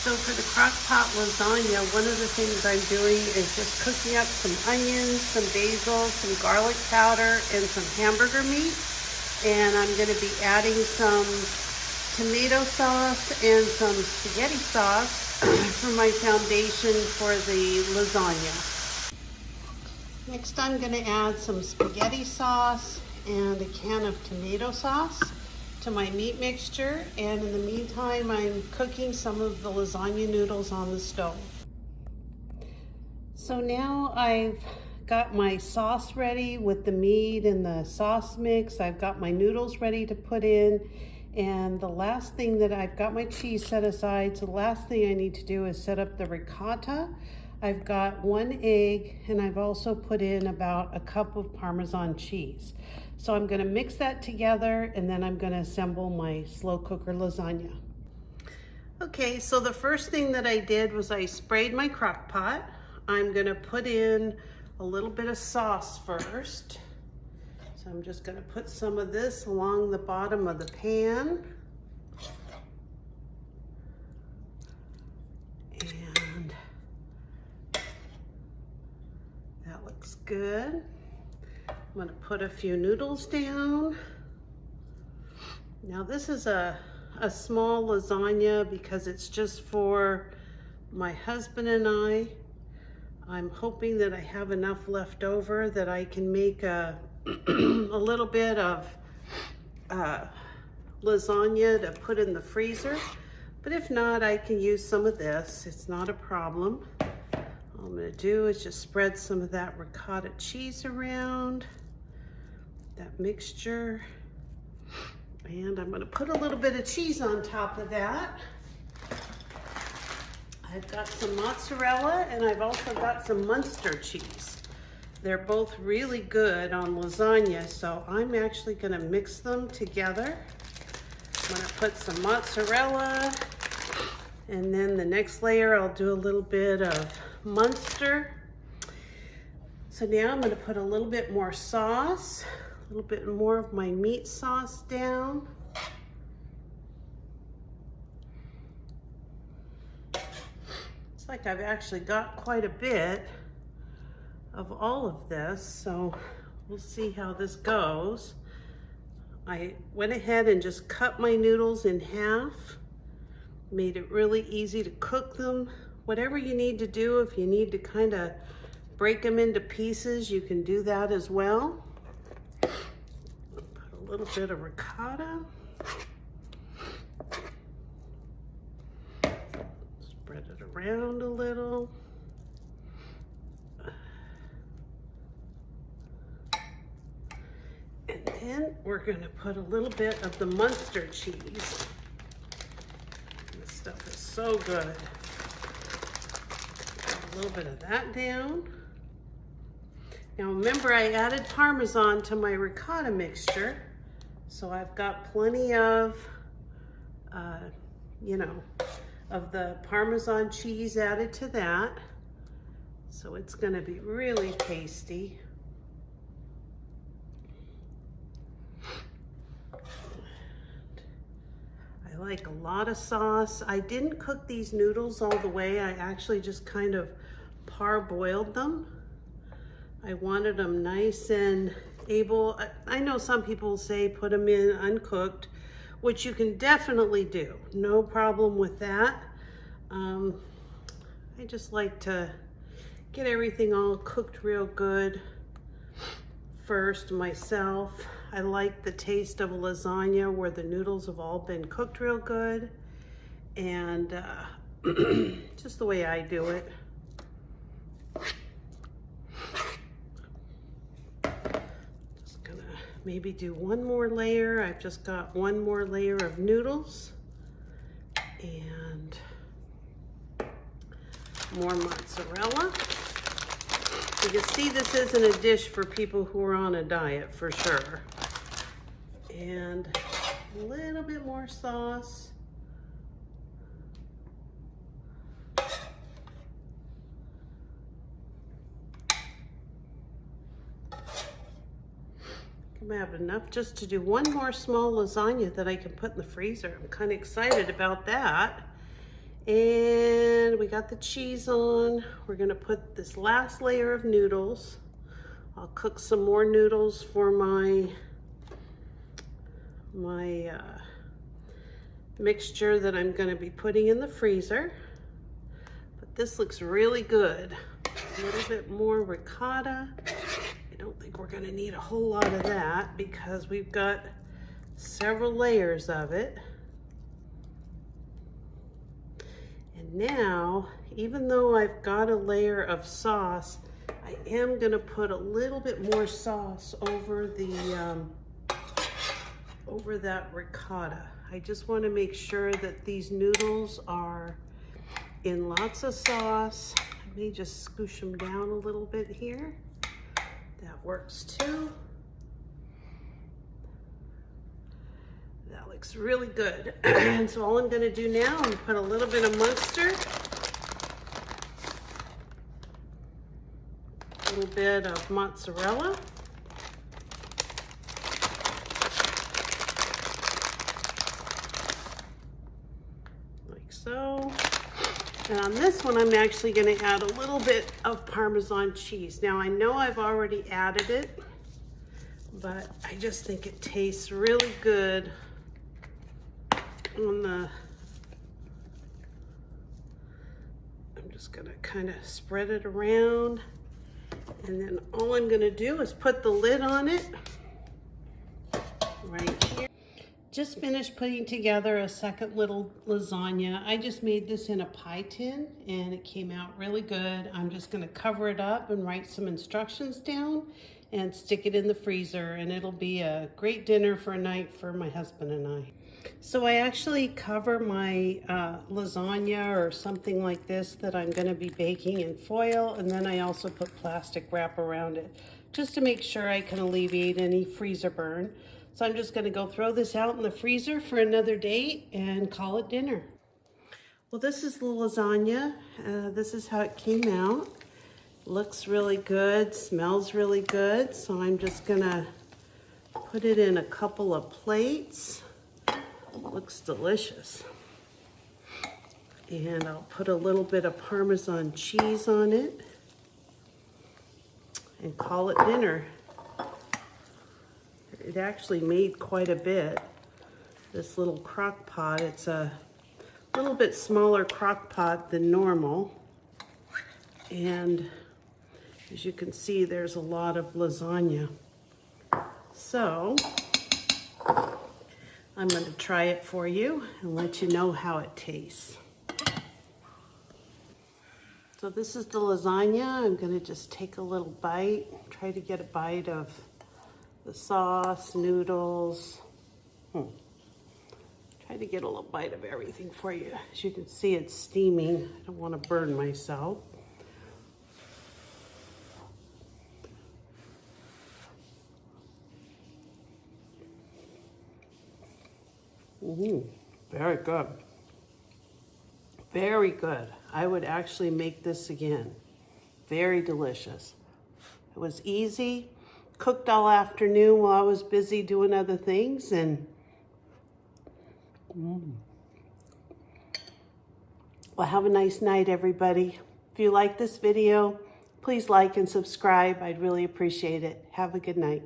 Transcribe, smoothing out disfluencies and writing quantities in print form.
So for the Crockpot Lasagna, one of the things I'm doing is just cooking up some onions, some basil, some garlic powder, and some hamburger meat. And I'm going to be adding some tomato sauce and some spaghetti sauce for my foundation for the lasagna. Next I'm going to add some spaghetti sauce and a can of tomato sauce to my meat mixture, and in the meantime I'm cooking some of the lasagna noodles on the stove. So now I've got my sauce ready with the meat and the sauce mix. I've got my noodles ready to put in, and the last thing that I've got my cheese set aside, so the last thing I need to do is set up the ricotta. I've got 1 egg, and I've also put in about a cup of Parmesan cheese. So I'm gonna mix that together, and then I'm gonna assemble my slow cooker lasagna. Okay, so the first thing that I did was I sprayed my crock pot. I'm gonna put in a little bit of sauce first. So I'm just gonna put some of this along the bottom of the pan. And that looks good. I'm gonna put a few noodles down. Now this is a small lasagna because it's just for my husband and I. I'm hoping that I have enough left over that I can make a little bit of lasagna to put in the freezer. But if not, I can use some of this. It's not a problem. All I'm gonna do is just spread some of that ricotta cheese around, that mixture. And I'm gonna put a little bit of cheese on top of that. I've got some mozzarella, and I've also got some Munster cheese. They're both really good on lasagna, so I'm actually gonna mix them together. I'm gonna put some mozzarella, and then the next layer I'll do a little bit of Munster. So now I'm gonna put a little bit more sauce, a little bit more of my meat sauce down. It's like I've actually got quite a bit of all of this, so we'll see how this goes. I went ahead and just cut my noodles in half, made it really easy to cook them. Whatever you need to do, if you need to kind of break them into pieces, you can do that as well. Put a little bit of ricotta. Spread it around a little. And then we're gonna put a little bit of the Munster cheese. This stuff is so good. Put a little bit of that down. Now remember, I added Parmesan to my ricotta mixture, so I've got plenty of, of the Parmesan cheese added to that. So it's gonna be really tasty. I like a lot of sauce. I didn't cook these noodles all the way. I actually just kind of parboiled them. I wanted them nice and able. I know some people say put them in uncooked, which you can definitely do. No problem with that. I just like to get everything all cooked real good first myself. I like the taste of a lasagna where the noodles have all been cooked real good, and just the way I do it. Just gonna maybe do one more layer. I've just got one more layer of noodles and more mozzarella. You can see this isn't a dish for people who are on a diet for sure. And a little bit more sauce. I have enough just to do one more small lasagna that I can put in the freezer. I'm kind of excited about that. And we got the cheese on. We're gonna put this last layer of noodles. I'll cook some more noodles for my mixture that I'm gonna be putting in the freezer. But this looks really good. A little bit more ricotta. I don't think we're gonna need a whole lot of that because we've got several layers of it. And now, even though I've got a layer of sauce, I am gonna put a little bit more sauce over over that ricotta. I just want to make sure that these noodles are in lots of sauce. I may just scoosh them down a little bit here. That works too. That looks really good. And so all I'm going to do now, I'm going to put a little bit of mustard, a little bit of mozzarella, so. And on this one, I'm actually going to add a little bit of Parmesan cheese. Now, I know I've already added it, but I just think it tastes really good on the... I'm just going to kind of spread it around. And then all I'm going to do is put the lid on it right here. Just finished putting together a second little lasagna. I just made this in a pie tin and it came out really good. I'm just gonna cover it up and write some instructions down and stick it in the freezer, and it'll be a great dinner for a night for my husband and I. So I actually cover my lasagna or something like this that I'm gonna be baking in foil, and then I also put plastic wrap around it just to make sure I can alleviate any freezer burn. So I'm just gonna go throw this out in the freezer for another date and call it dinner. Well, this is the lasagna. This is how it came out. Looks really good, smells really good. So I'm just gonna put it in a couple of plates. Looks delicious. And I'll put a little bit of Parmesan cheese on it and call it dinner. It actually made quite a bit. This little crock pot, it's a little bit smaller crock pot than normal. And as you can see, there's a lot of lasagna. So I'm going to try it for you and let you know how it tastes. So this is the lasagna. I'm going to just take a little bite, try to get a bite of the sauce, noodles. Try to get a little bite of everything for you. As you can see, it's steaming. I don't want to burn myself. Very good. Very good. I would actually make this again. Very delicious. It was easy. Cooked all afternoon while I was busy doing other things, and well, have a nice night, everybody. If you like this video, please like and subscribe. I'd really appreciate it. Have a good night.